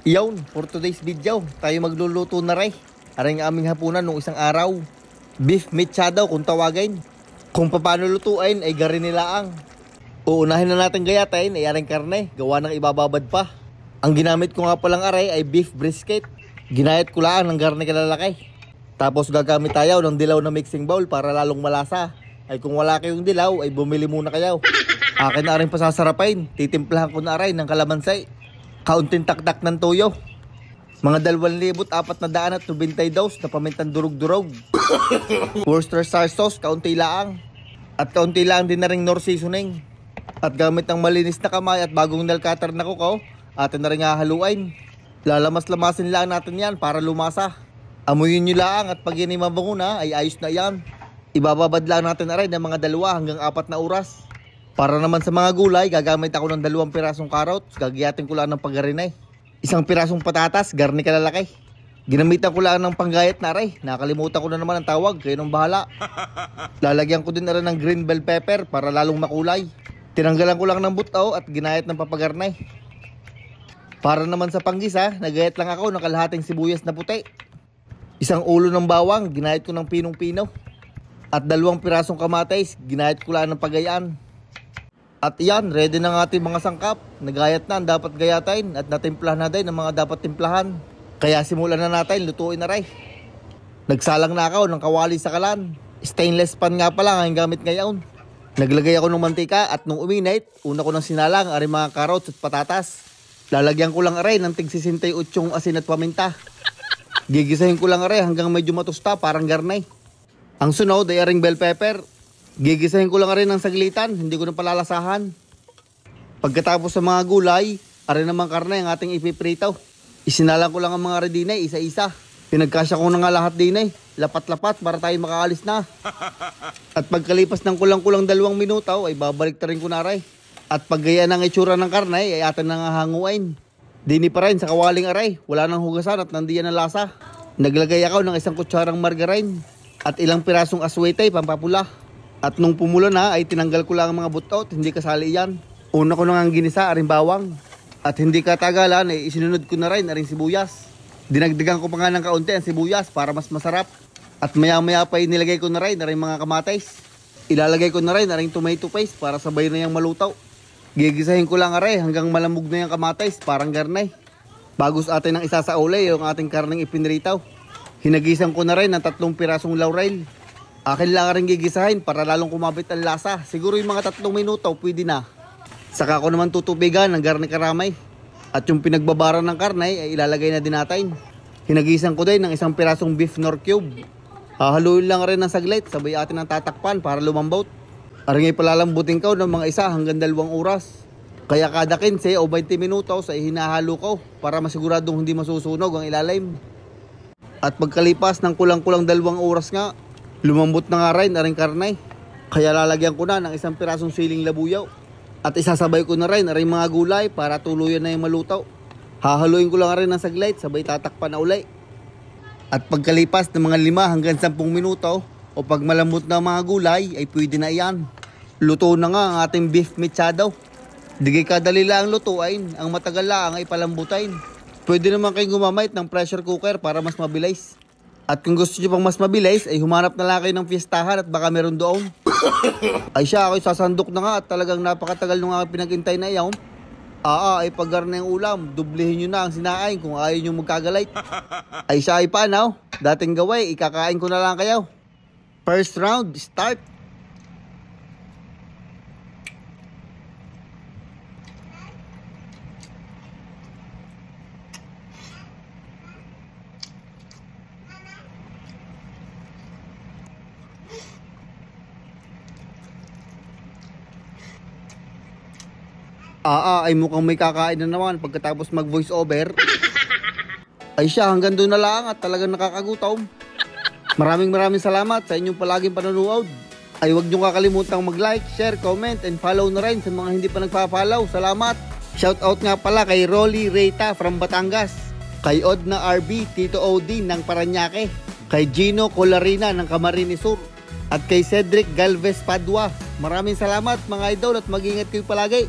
Iyon, for today's video, tayo magluluto na rin. Aring aming hapunan nung isang araw. Beef mechado kung tawagin. Kung paano lutuin ay gari nilaang. Uunahin na natin gayatin ay aring karne, gawa ng ibababad pa. Ang ginamit ko nga palang aray ay beef brisket. Ginayat ko lang ng garne kalalaki. Tapos gagamit tayo ng dilaw na mixing bowl para lalong malasa. Ay kung wala kayong dilaw ay bumili muna kayo. Akin na rin pasasarapin, titimplahan ko na aray ng kalamansi. Kaunting takdak ng toyo. Mga 2,422 na pamintang durog-durog. Worcestershire sauce, kaunti laang. At kaunti lang din na ring nor seasoning. At gamit ng malinis na kamay at bagong nail cutter na kuko, atin na rin hahaluin. Lalamas-lamasin lang natin yan para lumasa. Amuyin nyo lang at pag yan ay mabango na ay ayos na yan. Ibababad lang natin na rin ng mga 2 hanggang 4 na oras. Para naman sa mga gulay, gagamit ako ng 2 pirasong carrots, gagiyatin ko lang ng paggarinay. 1 pirasong patatas, garni kalalaki. Ginamitan ko lang ng panggayat na aray, nakalimutan ko na naman ang tawag, kayo nang bahala. Lalagyan ko din na rin ng green bell pepper para lalong makulay. Tinanggalan ko lang ng butaw at ginayat ng papagarnay. Para naman sa panggisa, nagayat lang ako ng kalahating sibuyas na puti. 1 ulo ng bawang, ginayat ko ng pinong-pino. At 2 pirasong kamatis, ginayat ko lang ng pagayaan. At yan, ready na ng ating mga sangkap. Nagayat na ang dapat gayatin at natimplahan na din ang mga dapat timplahan. Kaya simulan na natin, lutuin na rin. Nagsalang na ako ng kawali sa kalan. Stainless pan nga pala ang gamit ngayon. Naglagay ako ng mantika at nung uminit, una ko nang sinalang ang mga carrots at patatas. Lalagyan ko lang aray ng tig 68 asin at paminta. Gigisahin ko lang aray hanggang medyo matusta parang garnay. Ang sunod ay aring bell pepper. Gigisahin ko lang rin ng saglitan, hindi ko na palalasahan. Pagkatapos sa mga gulay, arin naman karne ang ating ipiprito. Isinalang ko lang ang mga redinay, isa-isa. Pinagkasya ko na nga lahat din lapat-lapat para tayo makaalis na. At pagkalipas ng kulang-kulang 2 minuto, ay babalik ta rin ko na rin. At paggaya ng itsura ng karne, ay atin na nga hanguin. Dini pa rin sa kawaling aray, wala nang hugasan at nandiyan ang lasa. Naglagay ako ng 1 kutsarang margarine at ilang pirasong aswete, pampapula. At nung pumulo na ay tinanggal ko lang ang mga butot, hindi kasali yan. Una ko nang ginisa, aring bawang. At hindi katagalan ay isinunod ko na rin aring sibuyas. Dinagdagan ko pa nga ng kaunti ang sibuyas para mas masarap. At maya-maya pa nilagay ko na rin aring mga kamatis. Ilalagay ko na rin aring tomato paste para sabay na yung malutaw. Gigisahin ko lang aray hanggang malamog na yung kamatis, parang garnay. Bago sa atin ang isa sa uli yung ating karneng ipinritaw. Hinagisan ko na rin ng 3 pirasong laurel. Akin lang rin gigisahin para lalong kumabit ang lasa. Siguro yung mga 3 minuto pwede na. Saka ko naman tutubigan ng garne karamay. At yung pinagbabaran ng karne ay ilalagay na din natin. Hinagisan ko din ng 1 pirasong beef nor cube. Hahaluin lang rin ng saglit, sabay atin ang tatakpan para lumambot. Aring ipalalambutin ko ng mga 1 hanggang 2 oras. Kaya kada 15 o 20 minutos ay hinahalo ko para masiguradong hindi masusunog ang ilalim. At pagkalipas ng kulang-kulang 2 oras nga, lumambot na nga rin aring karne. Kaya lalagyan ko na ng 1 pirasong siling labuyaw. At isasabay ko na rin aring mga gulay para tuluyan na yung malutaw. Hahaluin ko lang rin ng saglit, sabay tatakpan na uli. At pagkalipas ng mga 5 hanggang 10 minuto o pag malambot na mga gulay ay pwede na iyan. Luto na nga ang ating beef mechado. Digay kadali lang lutuin, ang matagal lang ay palambutin. Pwede naman kayong gumamit ng pressure cooker para mas mabilis. At kung gusto nyo pang mas mabilis, ay humanap na lang kayo ng fiestahan at baka meron doon. Ay siya, ako'y sasandok na nga at talagang napakatagal nung aking pinag-intay na iyaw. Ay paggarna yung ulam, dublihin nyo na ang sinain kung ayaw nyo magkagalay. Ay siya, ay paano? Dating gaway, ikakain ko na lang kayo. First round, start! Ay mukhang may kakain na naman pagkatapos mag voice over. Ay siya, hanggang doon na lang at talagang nakakagutom. Maraming salamat sa inyong palaging panonood. Ay huwag niyong kakalimutang mag-like, share, comment, and follow na rin sa mga hindi pa nagpa-follow. Salamat! Shoutout nga pala kay Rolly Reyta from Batangas, kay Odna RB, Tito Odin ng Paranaque, kay Gino Colarina ng Camarines Sur, at kay Cedric Galvez Padua. Maraming salamat mga idol at mag-ingat kayo palagi.